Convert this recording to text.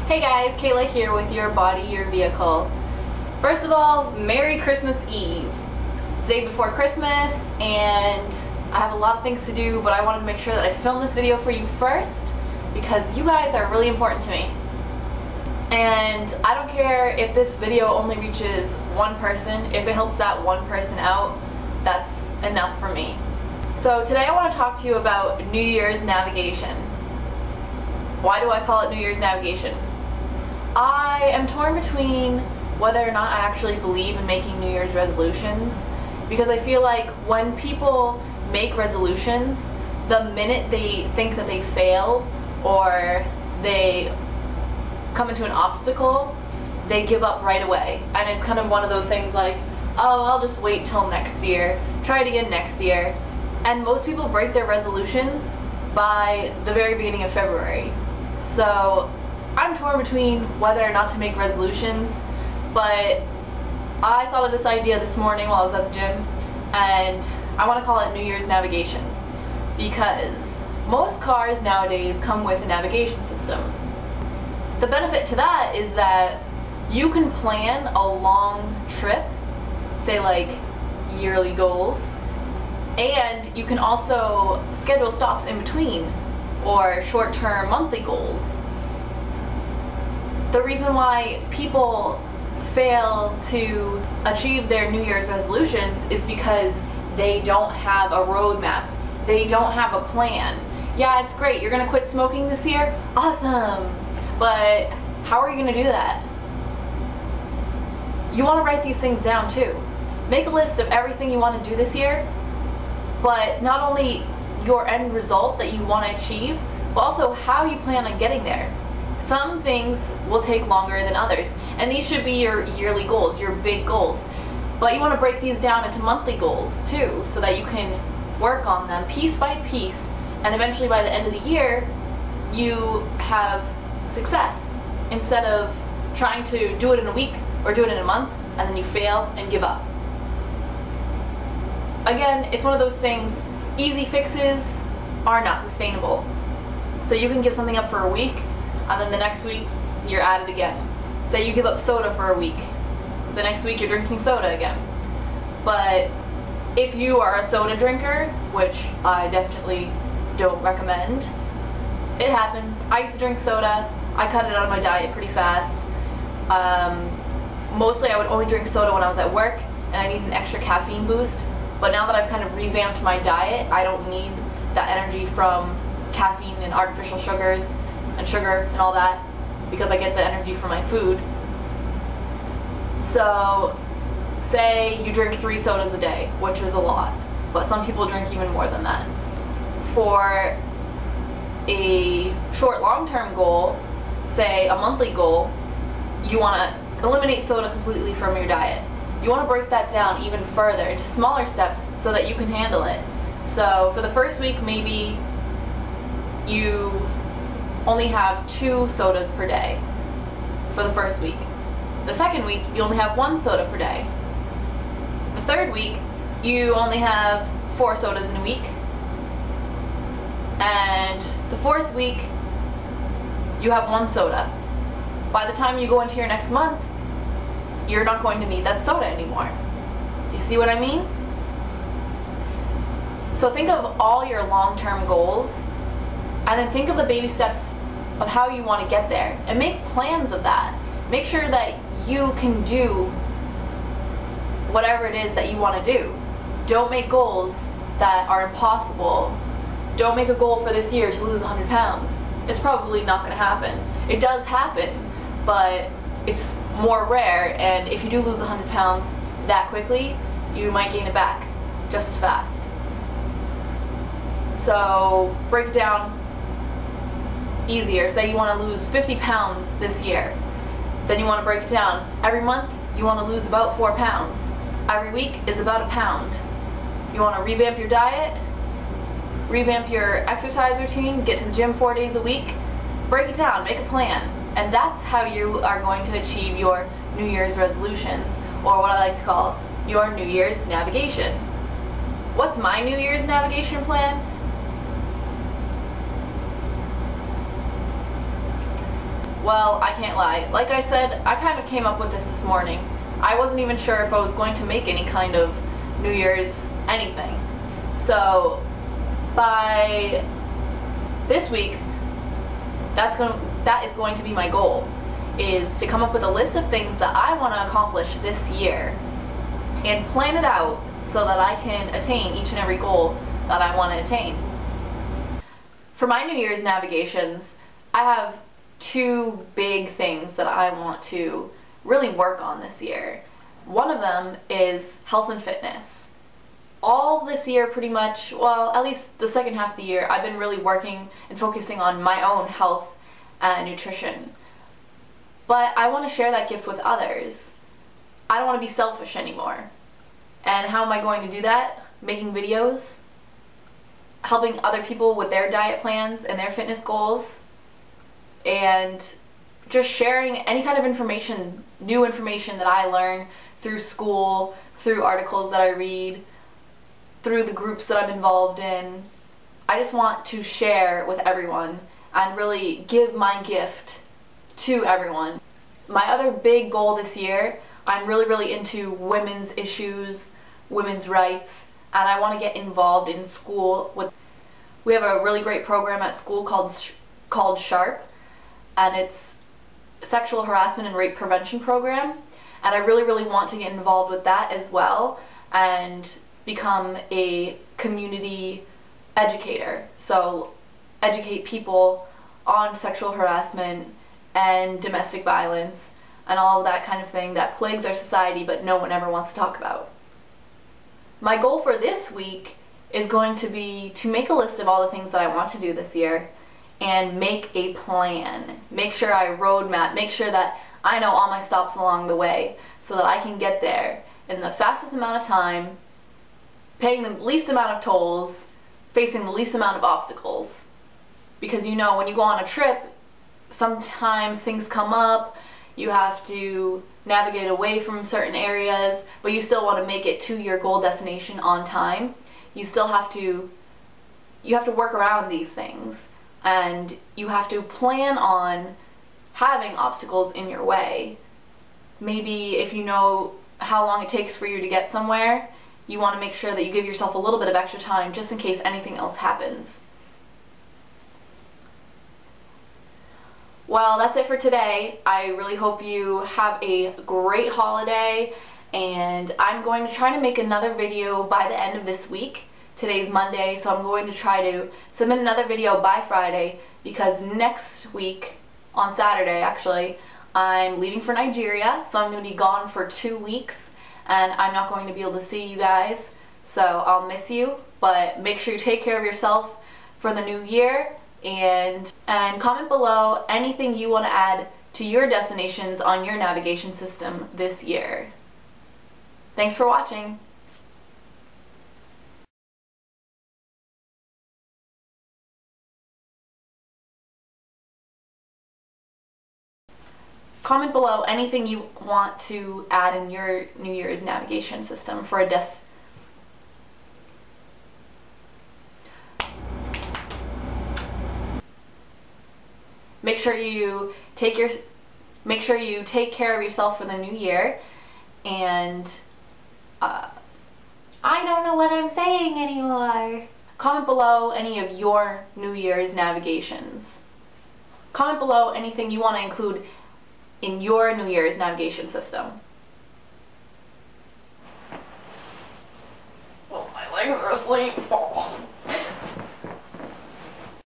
Hey guys, Kayla here with Your Body, Your Vehicle. First of all, Merry Christmas Eve. It's the day before Christmas and I have a lot of things to do, but I wanted to make sure that I filmed this video for you first because you guys are really important to me. And I don't care if this video only reaches one person. If it helps that one person out, that's enough for me. So today I want to talk to you about New Year's navigation. Why do I call it New Year's navigation? I am torn between whether or not I actually believe in making New Year's resolutions, because I feel like when people make resolutions, the minute they think that they fail or they come into an obstacle, they give up right away. And it's kind of one of those things like, oh, I'll just wait till next year, try it again next year. And most people break their resolutions by the very beginning of February. So I'm torn between whether or not to make resolutions, but I thought of this idea this morning while I was at the gym, and I want to call it New Year's navigation, because most cars nowadays come with a navigation system. The benefit to that is that you can plan a long trip, say like yearly goals, and you can also schedule stops in between, or short-term monthly goals. The reason why people fail to achieve their New Year's resolutions is because they don't have a roadmap. They don't have a plan. Yeah, it's great, you're gonna quit smoking this year? Awesome! But how are you gonna do that? You wanna write these things down too. Make a list of everything you wanna do this year, but not only your end result that you wanna achieve, but also how you plan on getting there. Some things will take longer than others, and these should be your yearly goals, your big goals. But you want to break these down into monthly goals too, so that you can work on them piece by piece, and eventually by the end of the year, you have success, instead of trying to do it in a week or do it in a month, and then you fail and give up. Again, it's one of those things, easy fixes are not sustainable. So you can give something up for a week, and then the next week you're at it again. Say you give up soda for a week, the next week you're drinking soda again. But if you are a soda drinker, which I definitely don't recommend, it happens. I used to drink soda, I cut it out of my diet pretty fast. Mostly I would only drink soda when I was at work and I need an extra caffeine boost, but now that I've kind of revamped my diet, I don't need that energy from caffeine and artificial sugars and sugar and all that, because I get the energy from my food. So say you drink 3 sodas a day, which is a lot, but some people drink even more than that. For a short long-term goal, say a monthly goal, you want to eliminate soda completely from your diet. You want to break that down even further into smaller steps so that you can handle it. So for the first week, maybe you only have 2 sodas per day for the first week. The second week, you only have 1 soda per day. The third week, you only have 4 sodas in a week. And the fourth week, you have 1 soda. By the time you go into your next month, you're not going to need that soda anymore. You see what I mean? So think of all your long-term goals, and then think of the baby steps of how you want to get there, and make plans of that. Make sure that you can do whatever it is that you want to do. Don't make goals that are impossible. Don't make a goal for this year to lose 100 pounds. It's probably not going to happen. It does happen, but it's more rare, and if you do lose 100 pounds that quickly, you might gain it back just as fast. So break it down easier. Say you want to lose 50 pounds this year. Then you want to break it down. Every month you want to lose about 4 pounds. Every week is about a pound. You want to revamp your diet, revamp your exercise routine, get to the gym 4 days a week, break it down, make a plan. And that's how you are going to achieve your New Year's resolutions, or what I like to call your New Year's navigation. What's my New Year's navigation plan? Well, I can't lie. Like I said, I kind of came up with this morning. I wasn't even sure if I was going to make any kind of New Year's anything. So by this week, that is going to be my goal, is to come up with a list of things that I want to accomplish this year and plan it out so that I can attain each and every goal that I want to attain. For my New Year's navigations, I have two big things that I want to really work on this year. One of them is health and fitness. All this year pretty much, well, at least the second half of the year, I've been really working and focusing on my own health and nutrition. But I want to share that gift with others. I don't want to be selfish anymore. And how am I going to do that? Making videos, helping other people with their diet plans and their fitness goals, and just sharing any kind of information, new information that I learn through school, through articles that I read, through the groups that I'm involved in. I just want to share with everyone and really give my gift to everyone. My other big goal this year, I'm really into women's issues, women's rights, and I want to get involved in school. We have a really great program at school called SHARP, and it's sexual harassment and rape prevention program, and I really want to get involved with that as well and become a community educator. So educate people on sexual harassment and domestic violence and all of that kind of thing that plagues our society but no one ever wants to talk about. My goal for this week is going to be to make a list of all the things that I want to do this year and make a plan. Make sure I roadmap, make sure that I know all my stops along the way so that I can get there in the fastest amount of time, paying the least amount of tolls, facing the least amount of obstacles. Because you know, when you go on a trip, sometimes things come up, you have to navigate away from certain areas, but you still want to make it to your goal destination on time. You have to work around these things, and you have to plan on having obstacles in your way. Maybe if you know how long it takes for you to get somewhere, you want to make sure that you give yourself a little bit of extra time just in case anything else happens. Well, that's it for today. I really hope you have a great holiday, and I'm going to try to make another video by the end of this week. Today's Monday, so I'm going to try to submit another video by Friday, because next week, on Saturday actually, I'm leaving for Nigeria, so I'm going to be gone for 2 weeks, and I'm not going to be able to see you guys, so I'll miss you, but make sure you take care of yourself for the new year, and comment below anything you want to add to your destinations on your navigation system this year. Thanks for watching. Comment below anything you want to add in your New Year's navigation system for a Make sure you take care of yourself for the new year, and I don't know what I'm saying anymore. Comment below any of your New Year's navigations. Comment below anything you want to include in your New Year's navigation system. Oh, my legs are asleep. Oh.